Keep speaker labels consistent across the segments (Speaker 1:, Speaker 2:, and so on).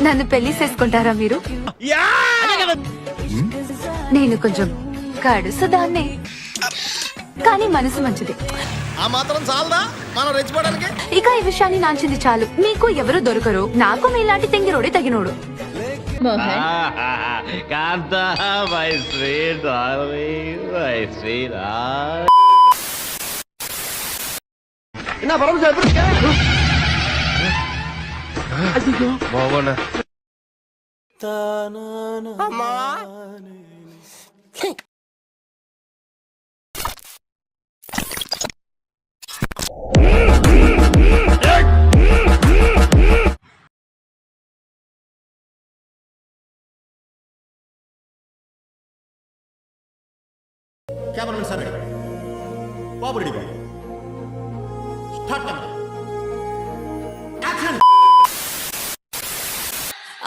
Speaker 1: నన్ను పెళ్లి చేసుకుంటారా మీరు? నేను కొంచెం కడుసుదాన్నే, కానీ మనసు మంచిది.
Speaker 2: ఆ మాత్రం చాలదా మనం రెచ్చిపోవడానికి?
Speaker 1: ఇక ఈ విషయాన్ని నాంచింది చాలు. మీకు ఎవరు దొరకరు, నాకు మీలాంటి తెంగిరోడి తగినోడు.
Speaker 2: कैमरामैन सर बाबू रेडी स्टार्ट कैमरा एक्शन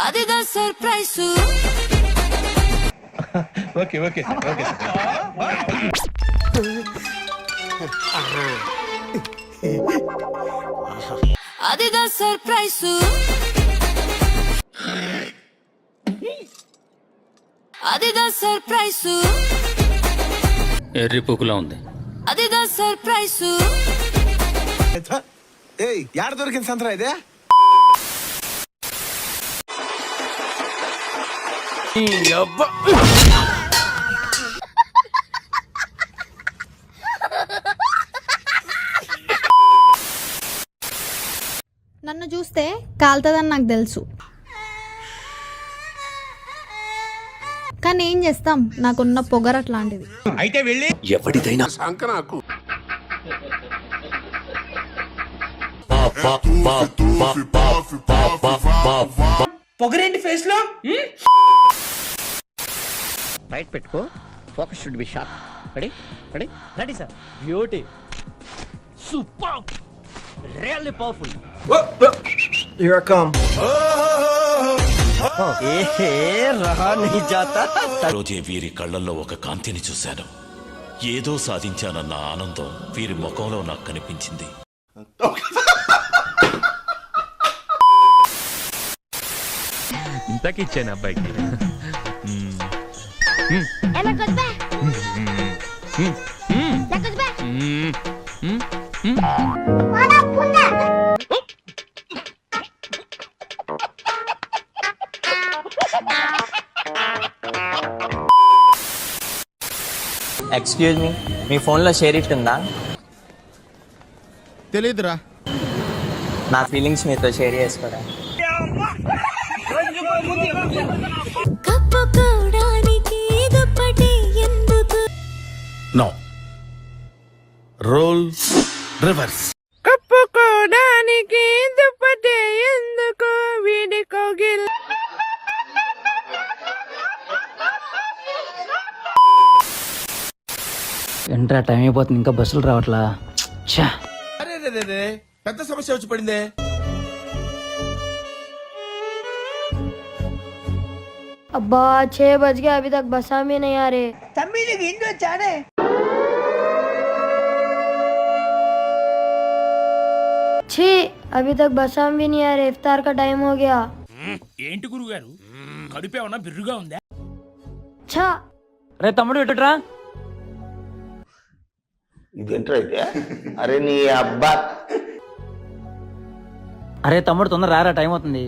Speaker 1: అదిదా సర్ప్రైజ్.
Speaker 3: ఓకే ఓకే ఓకే
Speaker 1: అదిదా సర్ప్రైజ్. అదిదా సర్ప్రైజ్.
Speaker 4: ఎర్రి పుకులా ఉంది.
Speaker 1: అదిదా సర్ప్రైజ్.
Speaker 2: ఏయ్ యాడ దొరికింది సంతరా ఇదే?
Speaker 5: నన్ను చూస్తే కాలుతుందని నాకు తెలుసు, కానీ ఏం చేస్తాం, నాకున్న పొగరు అట్లాంటిది.
Speaker 3: అయితే వెళ్ళి
Speaker 4: ఎవడిదైనా
Speaker 6: సంకనాకు
Speaker 3: పొగరేంటి ఫేస్ లో
Speaker 7: రైట్ పెట్టుకో. Focus should be sharp. Ready ready ready sir. Beauty super really powerful.
Speaker 2: Here I come.
Speaker 7: ఏ రహా नहीं जाता.
Speaker 4: రోజే వీరి కళ్ళల్లో ఒక కాంతిని చూశాను. ఏదో సాధించానన్న ఆనందం వీరి ముఖంలో నాకు కనిపించింది.
Speaker 8: ఇంతకిచ్చాను అబ్బాయికి.
Speaker 9: ఎక్స్క్యూజ్ మీ ఫోన్లో షేర్ ఇట్ ఉందా?
Speaker 2: తెలీదురా.
Speaker 9: నా ఫీలింగ్స్ మీతో షేర్ చేసుకోరా.
Speaker 2: No role reverse.
Speaker 5: కప్పుకోడానికి దుప్పటి ఎందుకు వీడి కోగిల్.
Speaker 7: ఎంట్రా టైం అయిపోతుంది, ఇంకా బస్సులు రావట్లా.
Speaker 2: అరే రే రే పెద్ద సమస్య వచ్చి పడిందే.
Speaker 5: अब्बा 6 बज गए, अभी तक बसा भी नहीं आ रहे. छी, अभी तक बसा भी नहीं आ रहे. इफ्तार का टाइम हो गया.
Speaker 8: ఏంటి గురుగారు కడుపు ఏమన్నా బిర్రుగా ఉందా?
Speaker 5: छा
Speaker 7: రే తమ్ముడు ఎటుట్రా?
Speaker 6: ఇదేంట్రా అయితే? అరే నీ అబ్బా
Speaker 7: అరే తమ్ముడు తొందర రారా, టైం అవుతుంది.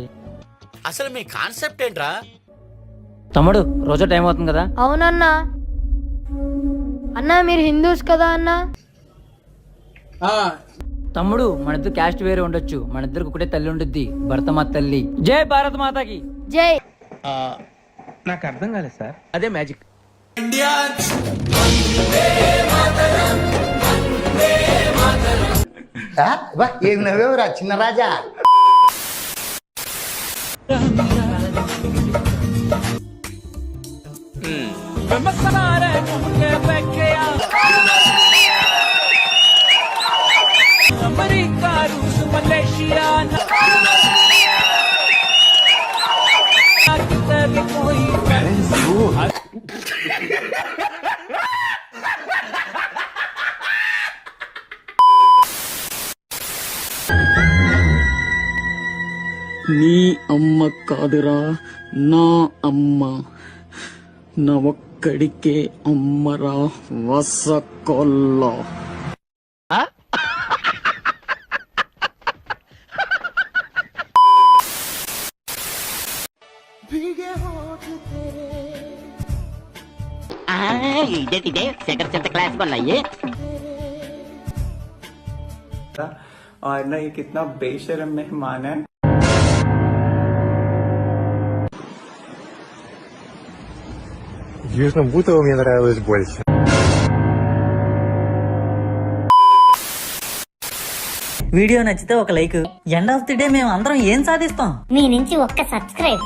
Speaker 2: అసలు మీ కాన్సెప్ట్ ఏంట్రా?
Speaker 7: తమ్ముడు రోజు టైం అవుతుంది కదా.
Speaker 5: అవునన్నా. అన్నా మీరు హిందూస్ కదా అన్నా?
Speaker 7: తమ్ముడు మన ఇద్దరు క్యాస్ట్ వేరే ఉండొచ్చు, మన ఇద్దరికి ఒకటే తల్లి ఉండుద్ది, భరతమాత తల్లి. జై భారత మాతాకి
Speaker 5: జై.
Speaker 3: నాకు అర్థం కాలేదు సార్. అదే మ్యాజిక్.
Speaker 6: ఏం నవ్వేవురా చిన్న రాజా.
Speaker 7: నీ అమ్మ కాదురా, నా అమ్మ. నా ఒక్కడికే అమ్మరా వసకొల్లా.
Speaker 10: ఇదే సెకండ్ సెంత క్లాస్ కొన్నాయి.
Speaker 9: और ना ये कितना बेशरम मेहमान है.
Speaker 11: Честно, будто мне нравилось больше.
Speaker 10: వీడియో నచ్చితే ఒక like. End of the day మేము అందరం ఏం సాధిస్తాం?
Speaker 5: మీ నుంచి ఒక్క సబ్స్క్రైబ్